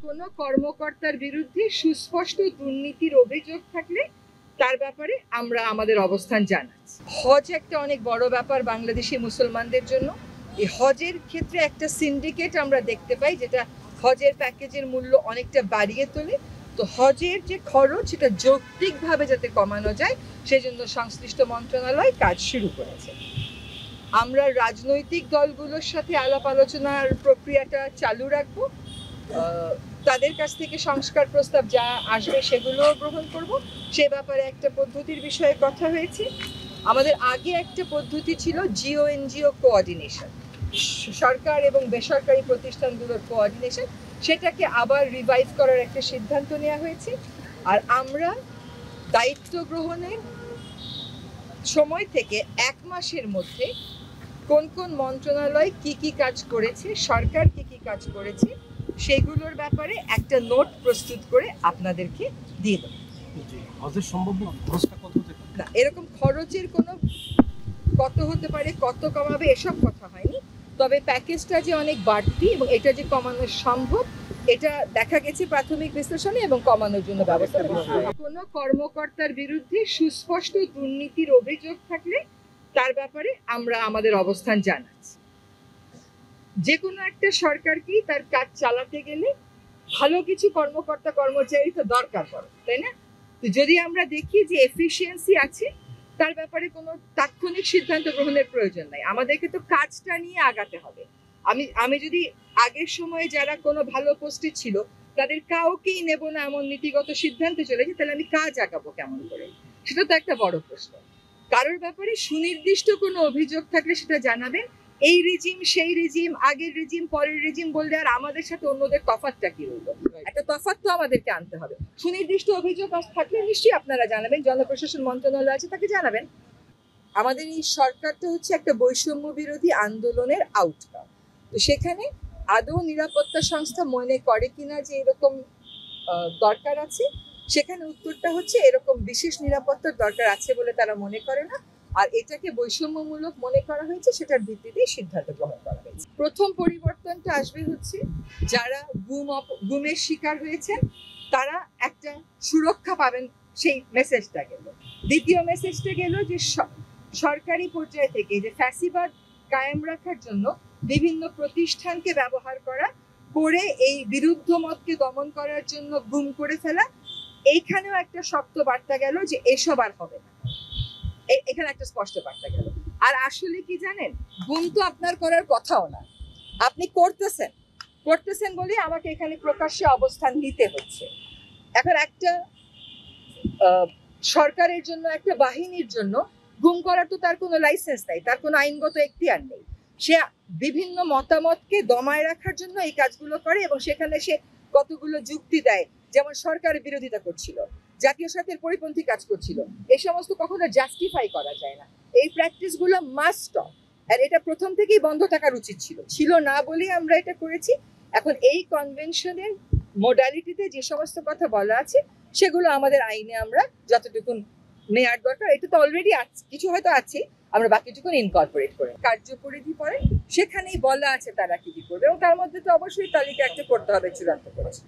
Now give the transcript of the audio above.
কোনো কর্মকর্তার বিরুদ্ধে সুস্পষ্ট দুর্নীতির অভিযোগ থাকলে তার ব্যাপারে আমরা আমাদের অবস্থান জানাচ্ছি। হজ একটা অনেক বড় ব্যাপার বাংলাদেশি মুসলমানদের জন্য। এই হজের ক্ষেত্রে একটা সিন্ডিকেট আমরা দেখতে পাই, যেটা হজের প্যাকেজের মূল্য অনেকটা বাড়িয়ে তোলে। তো হজের যে খরচ সেটা যৌক্তিকভাবে যাতে কমানো যায় সেজন্য সংশ্লিষ্ট মন্ত্রণালয় কাজ শুরু করেছে। আমরা রাজনৈতিক দলগুলোর সাথে আলাপ আলোচনার প্রক্রিয়াটা চালু রাখবো। তাদের কাছ থেকে সংস্কার প্রস্তাব যা আসবে সেগুলো গ্রহণ করব। সে ব্যাপারে একটা পদ্ধতির বিষয়ে কথা হয়েছে। আমাদের আগে একটা পদ্ধতি ছিল জিও এনজিও কোঅর্ডিনেশন, সরকার এবং বেসরকারি প্রতিষ্ঠানগুলোর কোঅর্ডিনেশন, সেটাকে আবার রিভাইভ করার একটা সিদ্ধান্ত নেওয়া হয়েছে। আর আমরা দায়িত্ব গ্রহণের সময় থেকে 1 মাসের মধ্যে কোন কোন মন্ত্রণালয় কি কি কাজ করেছে, সরকার কি কি কাজ করেছে, সেগুলোর ব্যাপারে একটা নোট প্রস্তুত করে আপনাদেরকে দিয়ে দেব। না, এরকম খরচের কোনো কত হতে পারে, কত কমাবে, এসব কথা হয়নি। তবে প্যাকেজটা যে অনেক বাড়তি এবং এটা যে কমানো সম্ভব এটা দেখা গেছে প্রাথমিক বিশ্লেষণে, এবং কমানোর জন্য ব্যবস্থা নেওয়া। কোনো কর্মকর্তার বিরুদ্ধে সুস্পষ্ট দুর্নীতির অভিযোগ থাকলে তার ব্যাপারে আমরা আমাদের অবস্থান জানাচ্ছি। যে কোনো একটা সরকারকেই তার কাজ চালাতে গেলে ভালো কিছু কর্মকর্তা কর্মচারী তো দরকার পড়ে, তাই না? তো যদি আমরা দেখি যে এফিসিয়েন্সি আছে, তার ব্যাপারে কোনো তাৎক্ষণিক সিদ্ধান্ত গ্রহণের প্রয়োজন নাই। আমাদেরকে তো কাজটা নিয়ে আগাতে হবে। আমি যদি আগের সময়ে যারা কোনো ভালো পোস্টে ছিল তাদের কাউকেই নেব না এমন নীতিগত সিদ্ধান্তে চলে যাই, তাহলে আমি কাজ আগাবো কেমন করে? সেটা তো একটা বড় প্রশ্ন। কারোর ব্যাপারে সুনির্দিষ্ট কোনো অভিযোগ থাকলে সেটা জানাবেন। এই রিজিম, সেই রিজিম, আগের রিজিম, পরের রিজিম বললে আর আমাদের সাথে অন্যদের তফাৎটা কি হইলো? একটা তফাৎ তো আমাদেরকে আনতে হবে। সুনির্দিষ্ট অভিযোগ থাকলে নিশ্চয়ই আপনারা জানাবেন, জনপ্রশাসন মন্ত্রণালয় আছে তাকে জানাবেন। আমাদের এই সরকারটা হচ্ছে একটা বৈষম্য বিরোধী আন্দোলনের আউটকাম। তো সেখানে আদৌ নিরাপত্তা সংস্থা মনে করে কিনা যে এরকম দরকার আছে, সেখানে উত্তরটা হচ্ছে এরকম বিশেষ নিরাপত্তার দরকার আছে বলে তারা মনে করে না, আর এটাকে বৈষম্যমূলক মনে করা হয়েছে, সেটার ভিত্তিতেই সিদ্ধান্ত গ্রহণ করা হয়েছে। প্রথম পরিবর্তনটা আসবে হচ্ছে যারা গুমের শিকার হয়েছেন তারা একটা সুরক্ষা পাবেন, সেই মেসেজটা গেল। দ্বিতীয় মেসেজটা গেল যে সরকারি পর্যায় থেকে যে ফ্যাসিবাদ কায়েম রাখার জন্য বিভিন্ন প্রতিষ্ঠানকে ব্যবহার করে এই বিরুদ্ধ মতকে দমন করার জন্য গুম করে ফেলা, এইখানেও একটা শক্ত বার্তা গেল যে এসব আর হবে না। এখানে একটা স্পষ্ট বার্তা গেল। আর আসলে কি জানেন, গুম তো আপনার করার কথাও না, আপনি করতেছেন বলে আমাকে এখানে প্রকাশ্যে অবস্থান নিতে হচ্ছে। এখন একটা সরকারের জন্য, একটা বাহিনীর জন্য গুম করার তো তার কোনো লাইসেন্স নাই, তার কোনো আইনগত এখতিয়ার নেই। সে বিভিন্ন মতামতকে দমায় রাখার জন্য এই কাজগুলো করে, এবং সেখানে সে কতগুলো যুক্তি দেয়, যেমন সরকারের বিরোধিতা করছিল, জাতীয় স্বার্থের পরিপন্থী কাজ করছিল। এই সমস্ত কখনো জাস্টিফাই করা যায় না। এই প্র্যাকটিসগুলো মাস্ট স্টপ, আর এটা প্রথম থেকেই বন্ধ থাকার উচিত ছিল না বলেই আমরা এটা করেছি। এখন এই কনভেনশনের মোডালিটিতে যে সমস্ত কথা বলা আছে সেগুলো আমাদের আইনে আমরা যতটুকু নেয়ার দরকার, এটা তো অলরেডি আছে, কিছু হয়তো আছে, আমরা বাকিটুকু ইনকর্পোরেট করে কার্যপরিধি পরে সেখানেই বলা আছে তারা কি কি করবে, এবং তার মধ্যে তো অবশ্যই তালিকা একটা করতে হবে চূড়ান্ত করেছে।